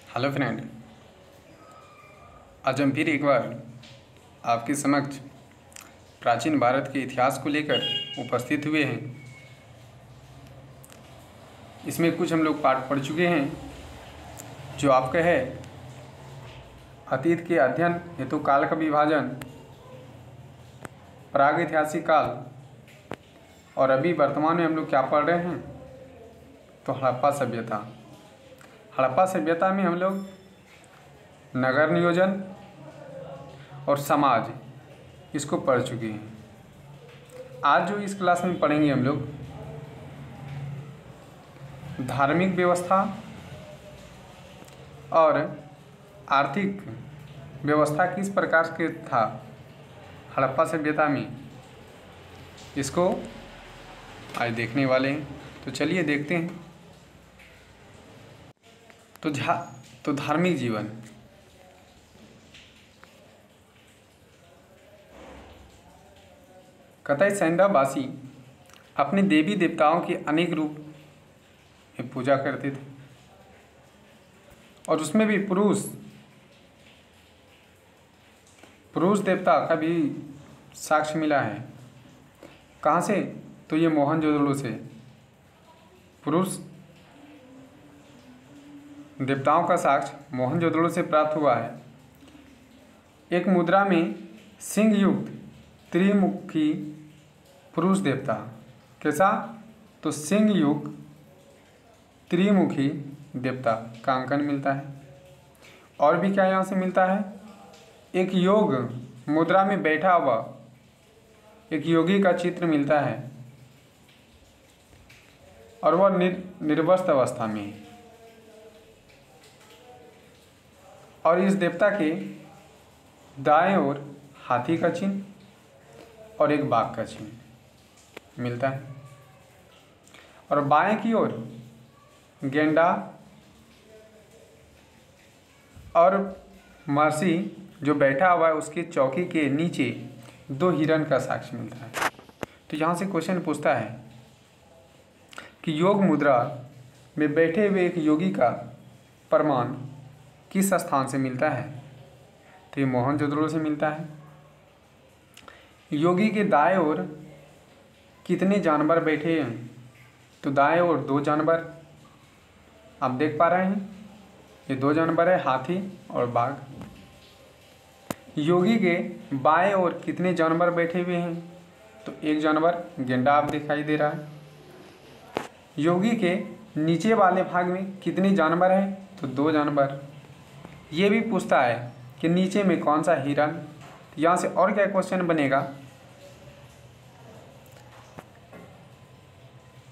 Hello friend, आज हम फिर एक बार आपके समक्ष प्राचीन भारत के इतिहास को लेकर उपस्थित हुए हैं। इसमें कुछ हम लोग पाठ पढ़ चुके हैं जो आपका है अतीत के अध्ययन हेतु काल का विभाजन, प्रागैतिहासिक काल, और अभी वर्तमान में हम लोग क्या पढ़ रहे हैं तो हड़प्पा सभ्यता। हड़प्पा सभ्यता में हम लोग नगर नियोजन और समाज इसको पढ़ चुके हैं। आज जो इस क्लास में पढ़ेंगे हम लोग धार्मिक व्यवस्था और आर्थिक व्यवस्था किस प्रकार के था हड़प्पा सभ्यता में, इसको आज देखने वाले हैं। तो चलिए देखते हैं। तो धार्मिक जीवन। कतई सैंडावासी अपने देवी देवताओं के अनेक रूप में पूजा करते थे और उसमें भी पुरुष देवता का भी साक्ष्य मिला है। कहाँ से? तो ये मोहनजोदड़ो से पुरुष देवताओं का साक्ष्य मोहनजोदड़ो से प्राप्त हुआ है। एक मुद्रा में सिंह युक्त त्रिमुखी पुरुष देवता, कैसा? तो सिंह युक्त त्रिमुखी देवता का अंकन मिलता है। और भी क्या यहाँ से मिलता है? एक योग मुद्रा में बैठा हुआ एक योगी का चित्र मिलता है और वह निर्वस्त्र अवस्था में है। और इस देवता के दाएं ओर हाथी का चिन्ह और एक बाघ का चिन्ह मिलता है और बाएं की ओर गेंडा और महर्षि जो बैठा हुआ है उसके चौकी के नीचे दो हिरण का साक्ष्य मिलता है। तो यहाँ से क्वेश्चन पूछता है कि योग मुद्रा में बैठे हुए एक योगी का प्रमाण किस स्थान से मिलता है? तो ये मोहनजोदड़ो से मिलता है। योगी के दाएं ओर कितने जानवर बैठे हैं? तो दाएं ओर दो जानवर आप देख पा रहे हैं, ये दो जानवर है, हाथी और बाघ। योगी के बाएं ओर कितने जानवर बैठे हुए हैं? तो एक जानवर गेंडा आप दिखाई दे रहा है। योगी के नीचे वाले भाग में कितने जानवर हैं? तो दो जानवर। ये भी पूछता है कि नीचे में कौन सा हिरण। यहाँ से और क्या क्वेश्चन बनेगा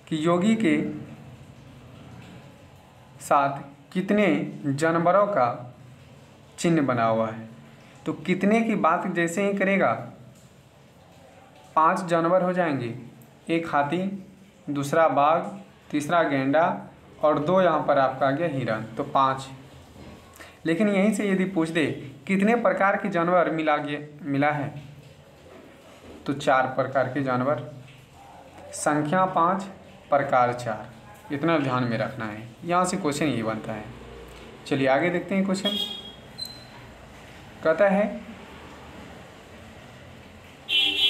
कि योगी के साथ कितने जानवरों का चिन्ह बना हुआ है। तो कितने की बात जैसे ही करेगा 5 जानवर हो जाएंगे, एक हाथी, दूसरा बाघ, तीसरा गेंडा और 2 यहाँ पर आपका आ गया हिरण, तो 5। लेकिन यहीं से यदि पूछ दे कितने प्रकार के जानवर मिला है तो 4 प्रकार के जानवर, संख्या 5, प्रकार 4। इतना ध्यान में रखना है। यहाँ से क्वेश्चन ये बनता है। चलिए आगे देखते हैं। क्वेश्चन कहता है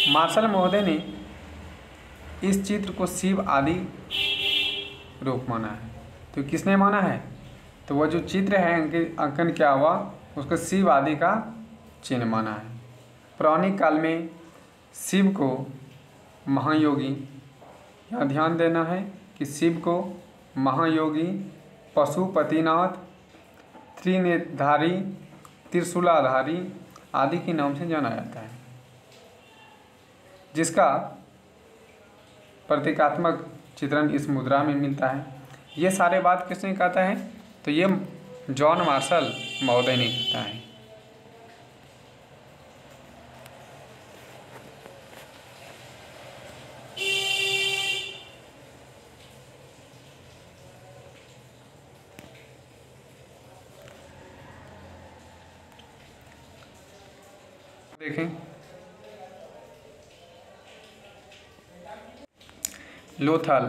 मार्शल महोदय ने इस चित्र को शिव आदि रूप माना है। तो किसने माना है? तो वह जो चित्र है अंकन क्या हुआ उसको शिव आदि का चिन्ह माना है। पौराणिक काल में शिव को महायोगी, यहाँ ध्यान देना है कि शिव को महायोगी, पशुपतिनाथ, त्रिनेत्रधारी, त्रिशूलाधारी आदि के नाम से जाना जाता है, जिसका प्रतीकात्मक चित्रण इस मुद्रा में मिलता है। ये सारे बात किसने कहता है? तो ये जॉन मार्शल महोदय ने कहता है। देखें, लोथल,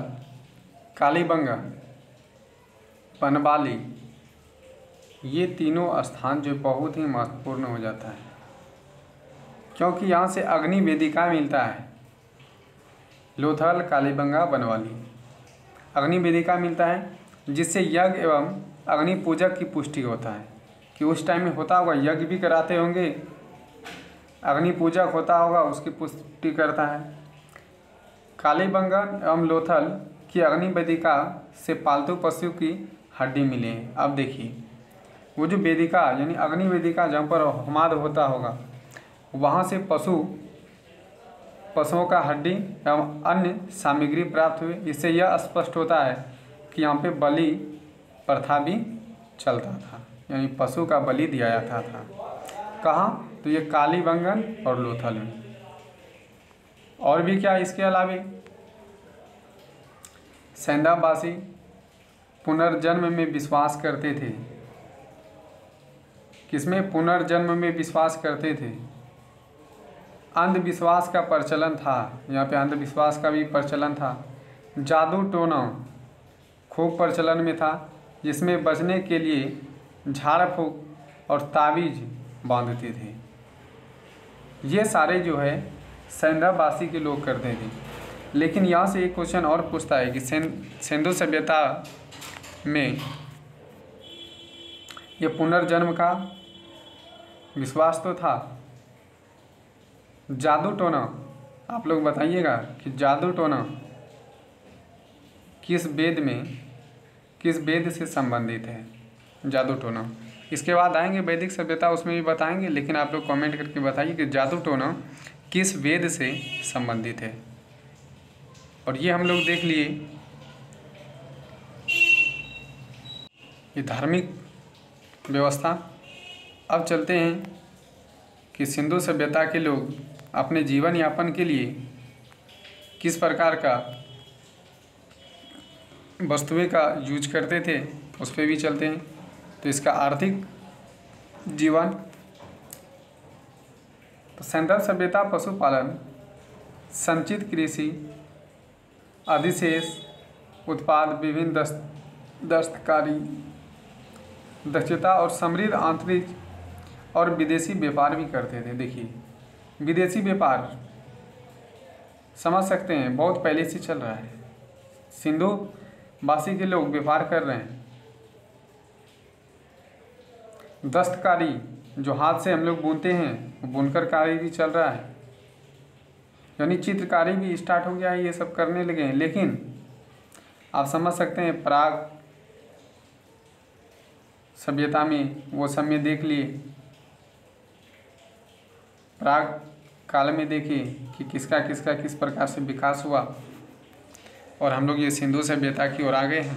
कालीबंगा, बनवाली, ये तीनों स्थान जो बहुत ही महत्वपूर्ण हो जाता है, क्योंकि यहाँ से अग्नि वेदिका मिलता है। लोथल, कालीबंगा, बनवाली, अग्नि वेदिका मिलता है, जिससे यज्ञ एवं अग्नि पूजक की पुष्टि होता है कि उस टाइम में होता होगा, यज्ञ भी कराते होंगे, अग्नि पूजक होता होगा, उसकी पुष्टि करता है। कालीबंगन एवं लोथल की अग्नि वेदिका से पालतू पशु की हड्डी मिली है। अब देखिए, वो जो वेदिका यानी अग्नि वेदिका जहाँ पर होमाद होता होगा, वहाँ से पशुओं का हड्डी एवं अन्य सामग्री प्राप्त हुई। इससे यह स्पष्ट होता है कि यहाँ पे बलि प्रथा भी चलता था, यानी पशु का बलि दिया जाता था। कहाँ? तो ये कालीबंगन और लोथल में। और भी क्या इसके अलावे सेंधावासी पुनर्जन्म में विश्वास करते थे। किसमें? पुनर्जन्म में विश्वास करते थे। अंधविश्वास का प्रचलन था, यहाँ पे अंधविश्वास का भी प्रचलन था। जादू टोना खूब प्रचलन में था, जिसमें बचने के लिए झाड़ फूक और ताबीज बांधते थे। ये सारे जो है सेंधावासी के लोग करते थे। लेकिन यहाँ से एक क्वेश्चन और पूछता है कि सिंधु सभ्यता में ये पुनर्जन्म का विश्वास तो था। जादू टोना, आप लोग बताइएगा कि जादू टोना किस वेद से संबंधित है? जादू टोना। इसके बाद आएंगे वैदिक सभ्यता, उसमें भी बताएंगे, लेकिन आप लोग कमेंट करके बताइए कि जादू टोना किस वेद से संबंधित है। और ये हम लोग देख लिए ये धार्मिक व्यवस्था। अब चलते हैं कि सिंधु सभ्यता के लोग अपने जीवन यापन के लिए किस प्रकार का वस्तुएं का यूज करते थे, उस पर भी चलते हैं। तो इसका आर्थिक जीवन, तो सिंधु सभ्यता पशुपालन, संचित कृषि, अधिशेष उत्पाद, विभिन्न दस्तकारी दक्षता और समृद्ध आंतरिक और विदेशी व्यापार भी करते थे। देखिए, विदेशी व्यापार समझ सकते हैं बहुत पहले से चल रहा है। सिंधु वासी के लोग व्यापार कर रहे हैं। दस्तकारी, जो हाथ से हम लोग बुनते हैं, वो बुनकर कार्य भी चल रहा है, यानी चित्रकारी भी स्टार्ट हो गया है, ये सब करने लगे हैं। लेकिन आप समझ सकते हैं प्राग सभ्यता में, वो सब में देख लिए, प्राग काल में देखिए कि किसका किसका किस प्रकार से विकास हुआ, और हम लोग ये सिंधु सभ्यता की ओर आ गए हैं।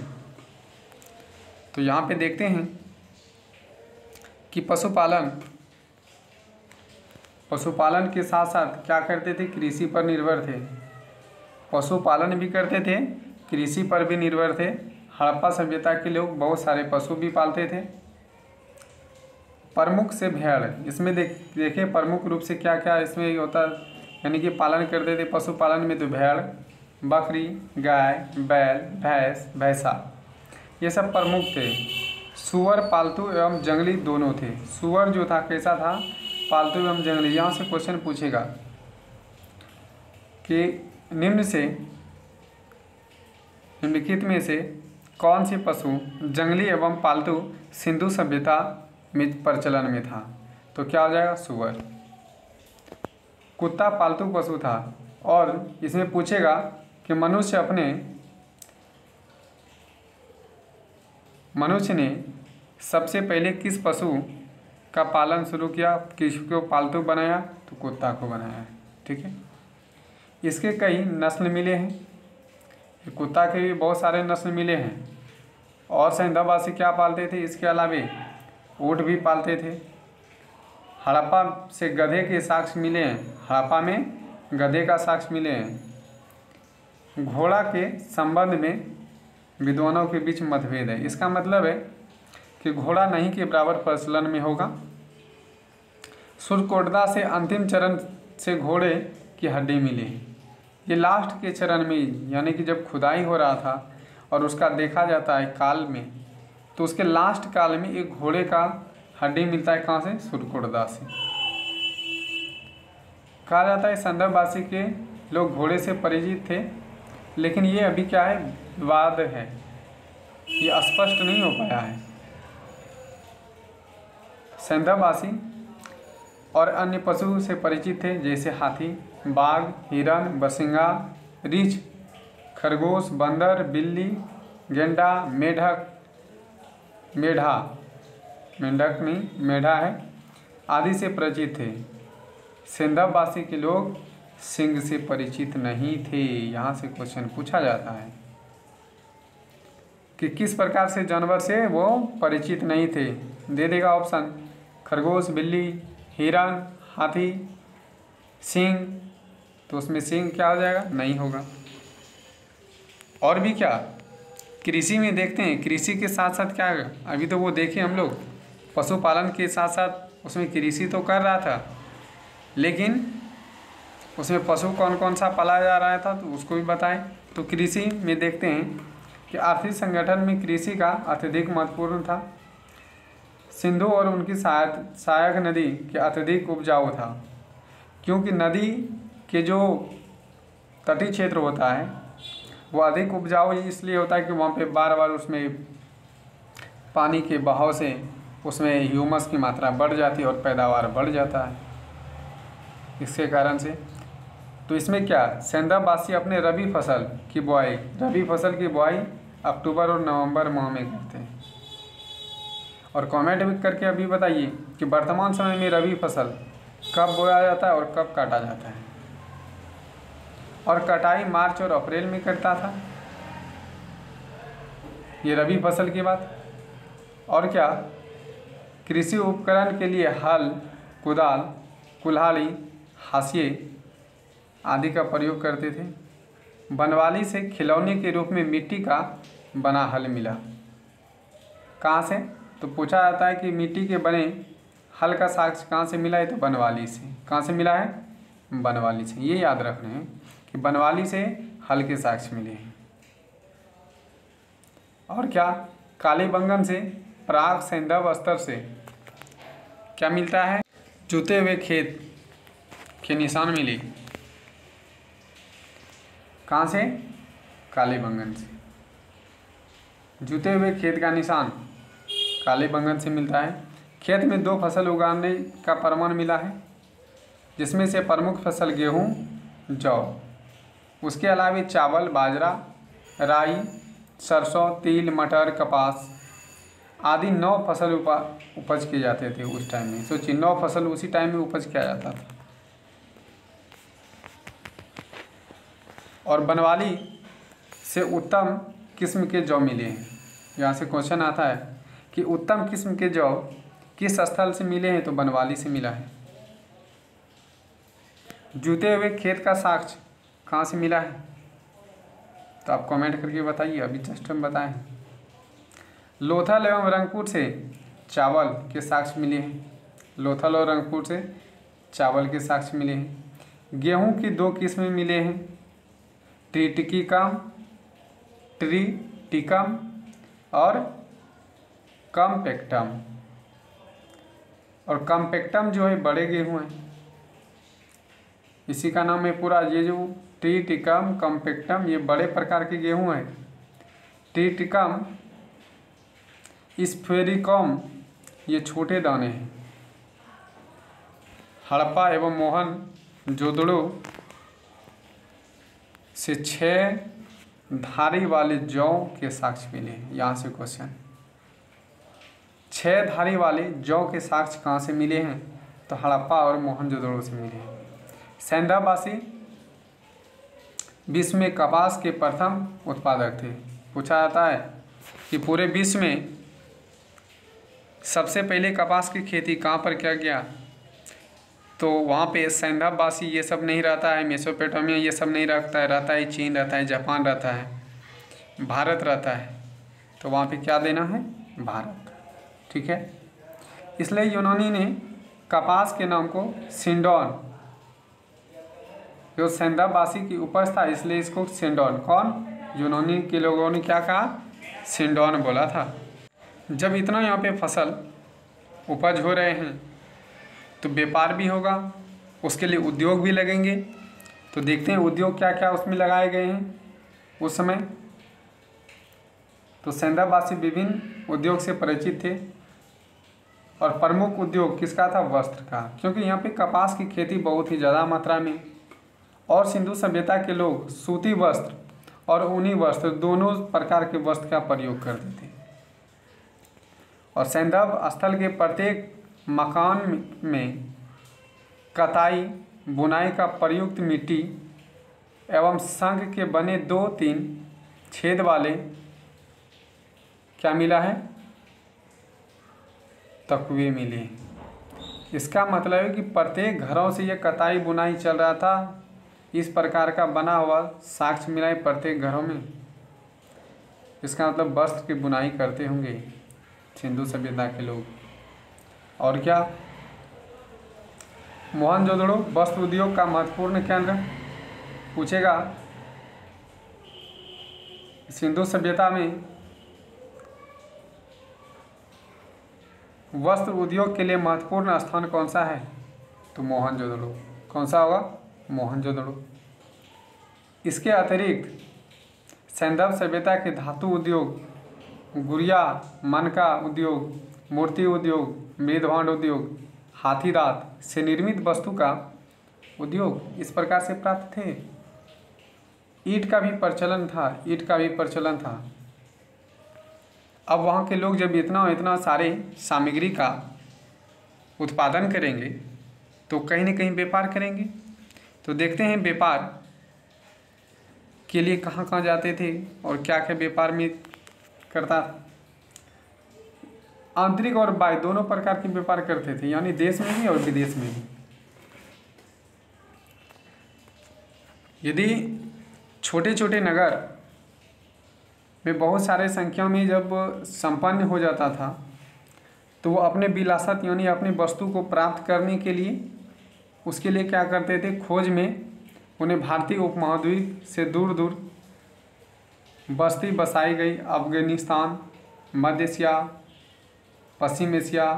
तो यहाँ पे देखते हैं कि पशुपालन के साथ साथ क्या करते थे? कृषि पर निर्भर थे। पशुपालन भी करते थे, कृषि पर भी निर्भर थे। हड़प्पा सभ्यता के लोग बहुत सारे पशु भी पालते थे। प्रमुख से भेड़, इसमें देखिए प्रमुख रूप से क्या क्या इसमें होता, यानी कि पालन करते थे पशुपालन में। तो भेड़, बकरी, गाय, बैल, भैंस, भैंसा, ये सब प्रमुख थे। सूअर पालतू एवं जंगली दोनों थे। सूअर जो था कैसा था? पालतू एवं जंगली। यहाँ से क्वेश्चन पूछेगा कि निम्नलिखित में से कौन से पशु जंगली एवं पालतू सिंधु सभ्यता में प्रचलन में था? तो क्या हो जाएगा? सूअर। कुत्ता पालतू पशु था। और इसमें पूछेगा कि मनुष्य ने सबसे पहले किस पशु का पालन शुरू किया, किसको पालतू बनाया? तो कुत्ता को बनाया। ठीक है, इसके कई नस्ल मिले हैं। कुत्ता के भी बहुत सारे नस्ल मिले हैं। और सिंधुवासी क्या पालते थे? इसके अलावे ऊँट भी पालते थे। हड़प्पा से गधे के साक्ष्य मिले हैं। हड़प्पा में गधे का साक्ष्य मिले हैं। घोड़ा के संबंध में विद्वानों के बीच मतभेद है। इसका मतलब है कि घोड़ा नहीं के बराबर प्रचलन में होगा। सुरकोटदा से अंतिम चरण से घोड़े की हड्डी मिली। ये लास्ट के चरण में, यानी कि जब खुदाई हो रहा था और उसका देखा जाता है काल में, तो उसके लास्ट काल में एक घोड़े का हड्डी मिलता है, कहाँ से? सुरकुर्दा से। कहा जाता है संदर्भवासी के लोग घोड़े से परिचित थे, लेकिन ये अभी क्या है? विवाद है, ये स्पष्ट नहीं हो पाया है। संदर्भवासी और अन्य पशु से परिचित थे, जैसे हाथी, बाघ, हिरण, बरसिंगा, रीछ, खरगोश, बंदर, बिल्ली, गेंडा, मेढक, मेंढक नहीं मेढा है, आदि से परिचित थे। सिंधववासी के लोग सिंह से परिचित नहीं थे। यहाँ से क्वेश्चन पूछा जाता है कि किस प्रकार से जानवर से वो परिचित नहीं थे। दे देगा ऑप्शन, खरगोश, बिल्ली, हिरण, हाथी, सिंह। तो उसमें सिंह क्या हो जाएगा? नहीं होगा। और भी क्या, कृषि में देखते हैं, कृषि के साथ साथ क्या है? अभी तो वो देखें हम लोग, पशुपालन के साथ साथ उसमें कृषि तो कर रहा था, लेकिन उसमें पशु कौन कौन सा पाला जा रहा था तो उसको भी बताएं। तो कृषि में देखते हैं कि आर्थिक संगठन में कृषि का अत्यधिक महत्वपूर्ण था। सिंधु और उनकी सहायक नदी के अत्यधिक उपजाऊ था, क्योंकि नदी के जो तटीय क्षेत्र होता है वो अधिक उपजाऊ इसलिए होता है कि वहाँ पे बार बार उसमें पानी के बहाव से उसमें ह्यूमस की मात्रा बढ़ जाती है और पैदावार बढ़ जाता है इसके कारण से। तो इसमें क्या, सेंधववासी अपने रबी फसल की बुआई अक्टूबर और नवंबर माह में करते हैं। और कमेंट भी करके अभी बताइए कि वर्तमान समय में रबी फसल कब बोया जाता है और कब काटा जाता है। और कटाई मार्च और अप्रैल में करता था, ये रबी फसल की बात। और क्या, कृषि उपकरण के लिए हल, कुदाल, कुल्हाड़ी, हाशिए आदि का प्रयोग करते थे। बनवाली से खिलौने के रूप में मिट्टी का बना हल मिला। कहाँ से? तो पूछा जाता है कि मिट्टी के बने हल का साक्ष्य कहाँ से मिला है? तो बनवाली से। कहाँ से मिला है? बनवाली से। ये याद रखना है कि बनवाली से हल के साक्ष्य मिले हैं। और क्या, कालीबंगन से प्राग सैंधव स्तर से क्या मिलता है? जुते हुए खेत के निशान मिले। कहाँ से? कालीबंगन से। जुते हुए खेत का निशान कालीबंगन से मिलता है। खेत में 2 फसल उगाने का प्रमाण मिला है, जिसमें से प्रमुख फसल गेहूँ, जौ, उसके अलावा चावल, बाजरा, राई, सरसों, तिल, मटर, कपास आदि 9 फसल उपज किए जाते थे उस टाइम में। सोचिए 9 फसल उसी टाइम में उपज किया जाता था। और बनवाली से उत्तम किस्म के जौ मिले हैं। यहाँ से क्वेश्चन आता है कि उत्तम किस्म के जौ किस स्थल से मिले हैं? तो बनवाली से मिला है। जुते हुए खेत का साक्ष्य कहाँ से मिला है? तो आप कमेंट करके बताइए, अभी जस्ट हम बताएं। लोथल एवं रंगपुर से चावल के साक्ष्य मिले हैं। लोथल और रंगपुर से चावल के साक्ष्य मिले हैं। गेहूं की 2 किस्में मिले हैं, ट्रिटिकम और कम्पेक्टम। और कम्पेक्टम जो है बड़े गेहूं हैं, इसी का नाम है पूरा। ये जो ट्रिटिकम, कम्पेक्टम ये बड़े प्रकार के गेहूं हैं। ट्रिटिकम स्फेरिकम ये छोटे दाने हैं। हड़प्पा एवं मोहनजोदड़ो से 6 धारी वाले जौ के साक्ष्य मिले हैं। यहाँ से क्वेश्चन, 6 धारी वाले जौ के साक्ष्य कहाँ से मिले हैं? तो हड़प्पा और मोहनजोदड़ो से मिले हैं। सेंधववासी विश्व में कपास के प्रथम उत्पादक थे। पूछा जाता है कि पूरे विश्व में सबसे पहले कपास की खेती कहाँ पर किया गया? तो वहाँ पे सेंधववासी ये सब नहीं रहता है, मेसोपोटामिया ये सब नहीं रहता है, चीन रहता है, जापान रहता है, भारत रहता है। तो वहाँ पे क्या देना है? भारत। ठीक है, इसलिए यूनानी ने कपास के नाम को सिंडोन, जो सेंधववासी की उपज था इसलिए इसको सिंडोन, कौन? यूनानी के लोगों ने क्या कहा? सिंडोन बोला था। जब इतना यहाँ पे फसल उपज हो रहे हैं तो व्यापार भी होगा, उसके लिए उद्योग भी लगेंगे। तो देखते हैं उद्योग क्या क्या उसमें लगाए गए हैं उस समय। तो सेंधव-वासी विभिन्न उद्योग से परिचित थे और प्रमुख उद्योग किसका था? वस्त्र का, क्योंकि यहाँ पे कपास की खेती बहुत ही ज़्यादा मात्रा में, और सिंधु सभ्यता के लोग सूती वस्त्र और ऊनी वस्त्र दोनों प्रकार के वस्त्र का प्रयोग करते थे। और सैंधव स्थल के प्रत्येक मकान में कताई बुनाई का प्रयुक्त मिट्टी एवं संग के बने 2-3 छेद वाले क्या मिला है? तकवे मिले। इसका मतलब है कि प्रत्येक घरों से यह कताई बुनाई चल रहा था। इस प्रकार का बना हुआ साक्ष्य मिला है प्रत्येक घरों में। इसका मतलब वस्त्र की बुनाई करते होंगे सिंधु सभ्यता के लोग। और क्या? मोहनजोदड़ो वस्त्र उद्योग का महत्वपूर्ण केंद्र पूछेगा। सिंधु सभ्यता में वस्त्र उद्योग के लिए महत्वपूर्ण स्थान कौन सा है? तो मोहनजोदड़ो। कौन सा होगा? मोहनजोदड़ो। इसके अतिरिक्त सैंधव सभ्यता के धातु उद्योग, गुड़िया मनका उद्योग, मूर्ति उद्योग, मृदभांड उद्योग, हाथीदांत से निर्मित वस्तु का उद्योग इस प्रकार से प्राप्त थे। ईंट का भी प्रचलन था। अब वहाँ के लोग जब इतना सारे सामग्री का उत्पादन करेंगे तो कहीं न कहीं व्यापार करेंगे। तो देखते हैं व्यापार के लिए कहाँ कहाँ जाते थे और क्या क्या व्यापार में करता। आंतरिक और बाह्य दोनों प्रकार के व्यापार करते थे, यानी देश में भी और विदेश में भी। यदि छोटे छोटे नगर में बहुत सारे संख्या में जब संपन्न हो जाता था तो वो अपने विलासत यानी अपनी वस्तु को प्राप्त करने के लिए उसके लिए क्या करते थे? खोज में उन्हें भारतीय उपमहाद्वीप से दूर दूर बस्ती बसाई गई। अफगानिस्तान, मध्य एशिया, पश्चिम एशिया,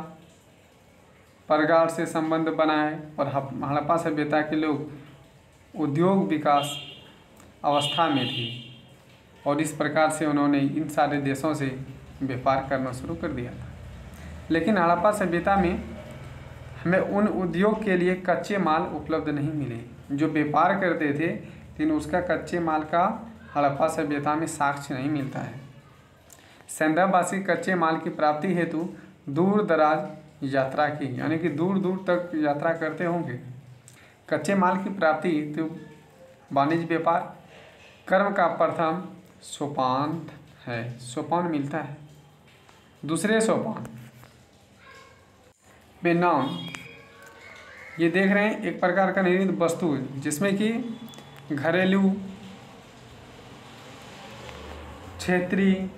परगार से संबंध बनाए और हड़प्पा सभ्यता के लोग उद्योग विकास अवस्था में थे और इस प्रकार से उन्होंने इन सारे देशों से व्यापार करना शुरू कर दिया था। लेकिन हड़प्पा सभ्यता में हमें उन उद्योग के लिए कच्चे माल उपलब्ध नहीं मिले जो व्यापार करते थे, लेकिन उसका कच्चे माल का हड़प्पा सभ्यता में साक्ष्य नहीं मिलता है। सैंधववासी कच्चे माल की प्राप्ति हेतु दूर दराज यात्रा की, यानी कि दूर दूर तक यात्रा करते होंगे। कच्चे माल की प्राप्ति तो वाणिज्य व्यापार कर्म का प्रथम सोपान है। सोपान मिलता है। दूसरे सोपान में नाउन, ये देख रहे हैं एक प्रकार का निर्मित वस्तु जिसमें कि घरेलू, क्षेत्रीय,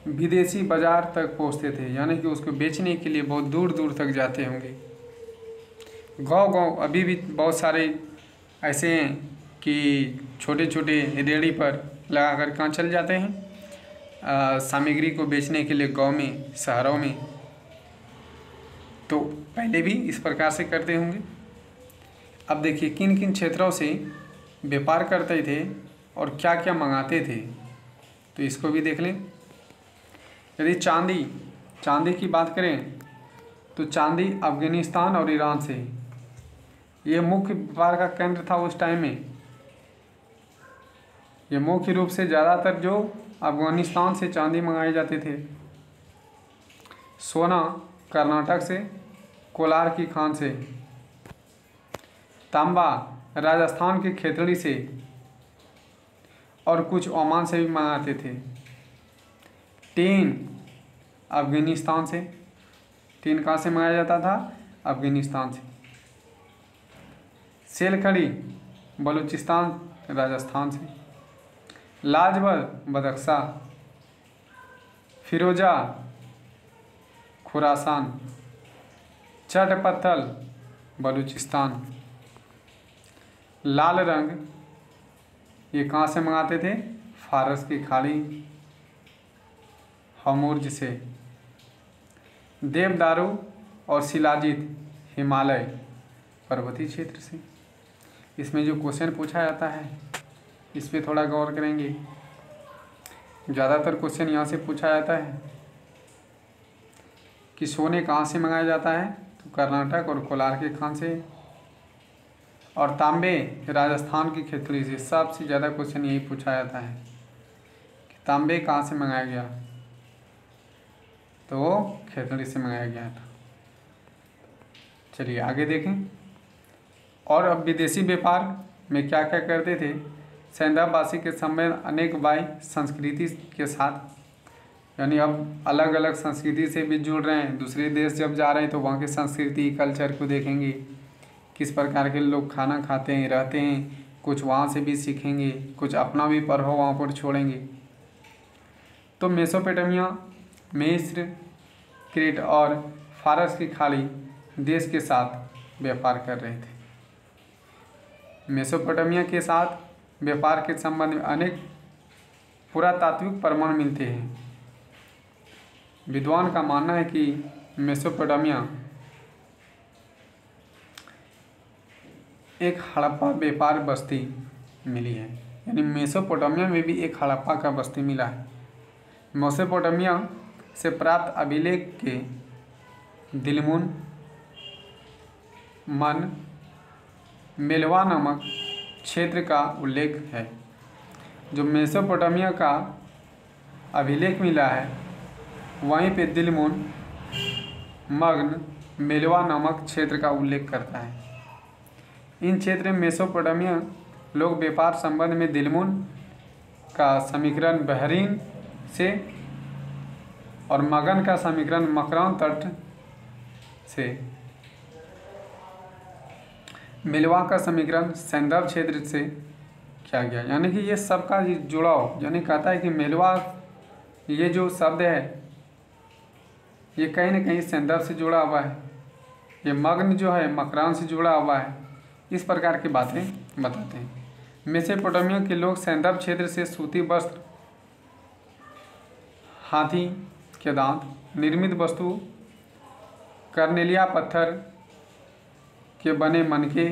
विदेशी बाजार तक पहुंचते थे, यानी कि उसको बेचने के लिए बहुत दूर दूर तक जाते होंगे। गांव अभी भी बहुत सारे ऐसे हैं कि छोटे छोटे रेहड़ी पर लगा कर कहाँ चल जाते हैं सामग्री को बेचने के लिए गांव में, शहरों में। तो पहले भी इस प्रकार से करते होंगे। अब देखिए किन किन क्षेत्रों से व्यापार करते थे और क्या क्या मंगाते थे, तो इसको भी देख लें। यदि चांदी की बात करें तो चांदी अफगानिस्तान और ईरान से ये मुख्य व्यापार का केंद्र था उस टाइम में। ये मुख्य रूप से ज़्यादातर जो अफगानिस्तान से चांदी मंगाए जाते थे। सोना कर्नाटक से, कोलार की खान से। तांबा राजस्थान की खेतड़ी से और कुछ ओमान से भी मंगाते थे। टीन अफगानिस्तान से, टीन कहाँ से मंगाया जाता था? अफगानिस्तान से। सेलखड़ी बलूचिस्तान राजस्थान से। लाजवर बदख्शा, फिरोजा खुरासान, चट पत्थल बलूचिस्तान। लाल रंग ये कहाँ से मंगाते थे? फारस की खाड़ी हमुर्ज से। देवदारू और शिलाजीत हिमालय पर्वतीय क्षेत्र से। इसमें जो क्वेश्चन पूछा जाता है इस पर थोड़ा गौर करेंगे। ज़्यादातर क्वेश्चन यहाँ से पूछा जाता है कि सोने कहाँ से मंगाया जाता है, तो कर्नाटक और कोलार के खान से, और तांबे राजस्थान की खेतड़ी से। सबसे ज़्यादा क्वेश्चन यही पूछा जाता है कि तांबे कहाँ से मंगाया गया, तो वो खेतड़ी से मंगाया गया था। चलिए आगे देखें। और अब विदेशी व्यापार में क्या क्या करते थे। सैंदाबासी के संबंध अनेक वाई संस्कृति के साथ, यानी अब अलग अलग संस्कृति से भी जुड़ रहे हैं। दूसरे देश जब जा रहे हैं तो वहाँ की संस्कृति कल्चर को देखेंगे, किस प्रकार के लोग खाना खाते हैं रहते हैं, कुछ वहाँ से भी सीखेंगे, कुछ अपना भी प्रभाव वहाँ पर छोड़ेंगे। तो मेसोपोटामिया, मिस्र, क्रेट और फारस की खाड़ी देश के साथ व्यापार कर रहे थे। मेसोपोटामिया के साथ व्यापार के संबंध में अनेक पुरातात्विक प्रमाण मिलते हैं। विद्वान का मानना है कि मेसोपोटामिया एक हड़प्पा व्यापार बस्ती मिली है, यानी मेसोपोटामिया में भी एक हड़प्पा का बस्ती मिला है। मेसोपोटामिया से प्राप्त अभिलेख के दिलमुन, मन, मेलवा नामक क्षेत्र का उल्लेख है। जो मेसोपोटामिया का अभिलेख मिला है वहीं पे दिलमुन, मग्न, मेलवा नामक क्षेत्र का उल्लेख करता है। इन क्षेत्र में मेसोपोटामिया लोग व्यापार संबंध में दिलमुन का समीकरण बहरीन से और मगन का समीकरण मकरान तट से, मिलवा का समीकरण सैंदव क्षेत्र से किया गया। यानी कि ये सबका जुड़ाव, यानी कहता है कि मिलवा ये जो शब्द है ये कहीं न कहीं सैंदव से जुड़ा हुआ है, ये मग्न जो है मकरान से जुड़ा हुआ है। इस प्रकार की बातें बताते हैं। मेसोपोटामिया के लोग सैंदव क्षेत्र से सूती वस्त्र, हाथी के दांत निर्मित वस्तु, कर्नेलिया पत्थर के बने मनके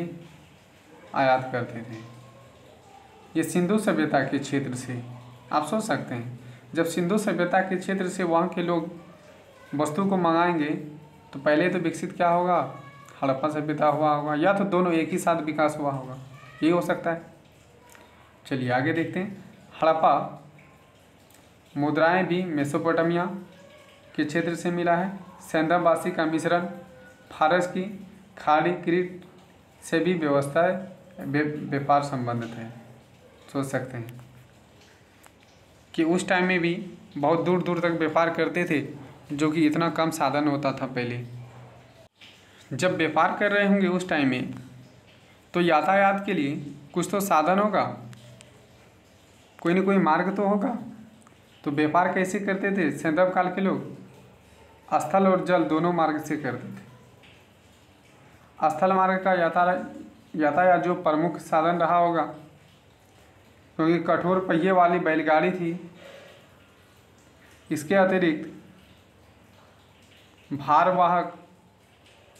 आयात करते थे। ये सिंधु सभ्यता के क्षेत्र से, आप सोच सकते हैं जब सिंधु सभ्यता के क्षेत्र से वहाँ के लोग वस्तु को मंगाएंगे तो पहले तो विकसित क्या होगा, हड़प्पा सभ्यता हुआ होगा, या तो दोनों एक ही साथ विकास हुआ होगा, ये हो सकता है। चलिए आगे देखते हैं। हड़प्पा मुद्राएं भी मेसोपोटामिया के क्षेत्र से मिला है। सैंदाबासी का मिश्रण फारस की खाड़ी क्रीट से भी व्यापार संबंधित है। सोच सकते हैं कि उस टाइम में भी बहुत दूर दूर तक व्यापार करते थे, जो कि इतना कम साधन होता था पहले। जब व्यापार कर रहे होंगे उस टाइम में तो यातायात के लिए कुछ तो साधन होगा, कोई न कोई मार्ग तो होगा। तो व्यापार कैसे करते थे सैंधव काल के लोग, स्थल और जल दोनों मार्ग से करते थे। स्थल मार्ग का यातायात जो प्रमुख साधन रहा होगा, क्योंकि कठोर पहिए वाली बैलगाड़ी थी। इसके अतिरिक्त भारवाहक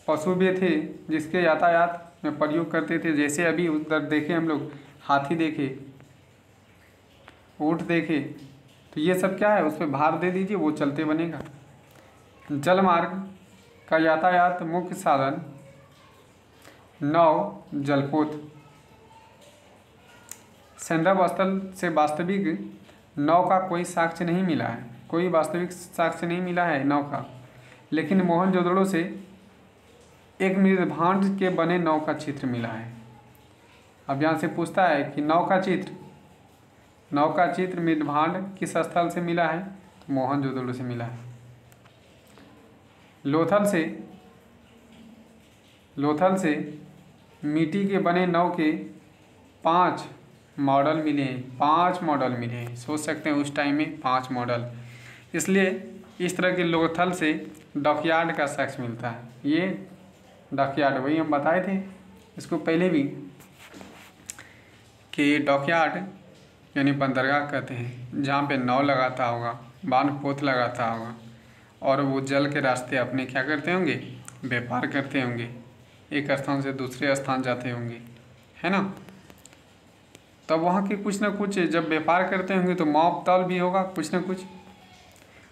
पशु भी थे जिसके यातायात में प्रयोग करते थे। जैसे अभी उधर देखे हम लोग, हाथी देखे, ऊँट देखे, तो ये सब क्या है, उस पर भार दे दीजिए वो चलते बनेगा। जल मार्ग का यातायात मुख्य साधन नाव, जलपोत। सैंधव स्थल से वास्तविक नाव का कोई साक्ष्य नहीं मिला है, कोई वास्तविक साक्ष्य नहीं मिला है नाव का, लेकिन मोहनजोदड़ो से एक मृदभांड के बने नाव का चित्र मिला है। अब यहाँ से पूछता है कि नाव का चित्र मृदभांड किस स्थल से मिला है, तो मोहनजोदड़ो से मिला है। लोथल से मिट्टी के बने नाव के 5 मॉडल मिले हैं, 5 मॉडल मिले हैं। सोच सकते हैं उस टाइम में 5 मॉडल, इसलिए इस तरह के लोथल से डॉकयार्ड का साक्ष्य मिलता है। ये डॉकयार्ड वही हम बताए थे इसको पहले भी कि डॉकयार्ड यानी बंदरगाह कहते हैं, जहाँ पे नाव लगाता होगा, बांध पोत लगाता होगा, और वो जल के रास्ते अपने क्या करते होंगे, व्यापार करते होंगे, एक स्थान से दूसरे स्थान जाते होंगे, है ना। तब वहाँ के कुछ ना कुछ जब व्यापार करते होंगे तो माप तौल भी होगा कुछ ना कुछ।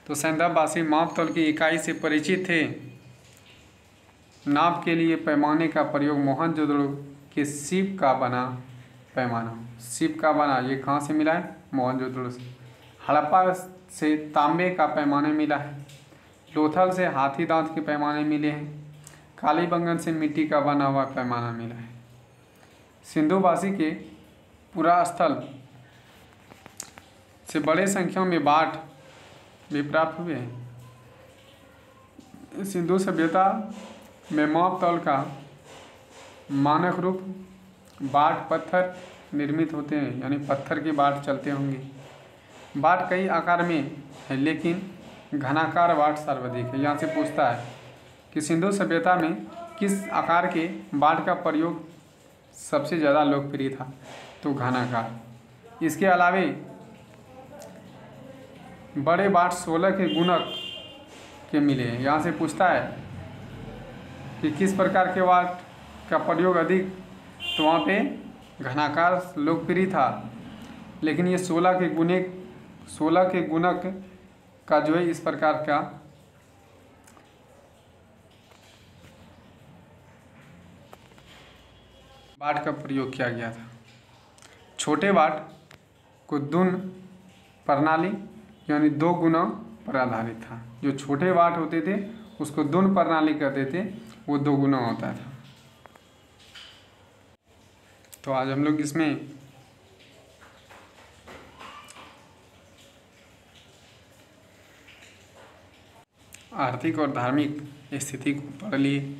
तो सैंधववासी माप तौल की इकाई से परिचित थे। नाप के लिए पैमाने का प्रयोग मोहनजोदड़ो के सीप का बना पैमाना, सीप का बना ये कहाँ से मिला है, मोहनजोदड़ो से। हड़प्पा से तांबे का पैमाने मिला है। लोथल से हाथी दांत के पैमाने मिले हैं। कालीबंगन से मिट्टी का बना हुआ पैमाना मिला है। सिंधुवासी के पुरा स्थल से बड़े संख्या में बाट भी प्राप्त हुए हैं। सिंधु सभ्यता में माप तौल का मानक रूप बाट पत्थर निर्मित होते हैं, यानी पत्थर की बाट चलते होंगे। बाट कई आकार में है लेकिन घनाकार बाट सर्वाधिक है। यहाँ से पूछता है कि सिंधु सभ्यता में किस आकार के बाट का प्रयोग सबसे ज़्यादा लोकप्रिय था, तो घनाकार। इसके अलावे बड़े बाट 16 के गुणक के मिले हैं। यहाँ से पूछता है कि किस प्रकार के बाट का प्रयोग अधिक, तो वहाँ पे घनाकार लोकप्रिय था, लेकिन ये 16 के गुणक का जो है इस प्रकार का बाट का प्रयोग किया गया था। छोटे बाट को दुन प्रणाली यानी 2 गुना पर आधारित था। जो छोटे बाट होते थे उसको दुन प्रणाली कहते थे, वो 2 गुना होता था। तो आज हम लोग इसमें आर्थिक और धार्मिक स्थिति को पढ़ लिए।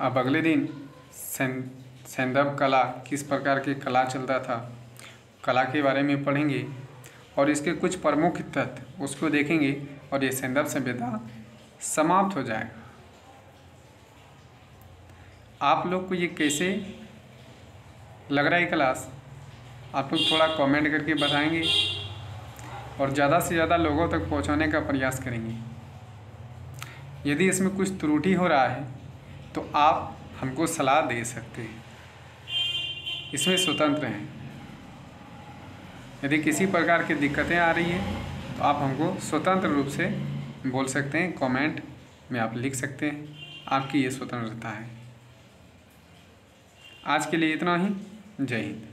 अब अगले दिन सैंधव कला किस प्रकार की कला चलता था, कला के बारे में पढ़ेंगे और इसके कुछ प्रमुख तत्व उसको देखेंगे और ये सैंधव सभ्यता समाप्त हो जाएगा। आप लोग को ये कैसे लग रहा है क्लास, आप लोग थोड़ा कमेंट करके बताएंगे और ज़्यादा से ज़्यादा लोगों तक पहुंचाने का प्रयास करेंगे। यदि इसमें कुछ त्रुटि हो रहा है तो आप हमको सलाह दे सकते हैं, इसमें स्वतंत्र हैं। यदि किसी प्रकार की दिक्कतें आ रही हैं तो आप हमको स्वतंत्र रूप से बोल सकते हैं, कमेंट में आप लिख सकते हैं, आपकी ये स्वतंत्रता है। आज के लिए इतना ही। जय हिंद।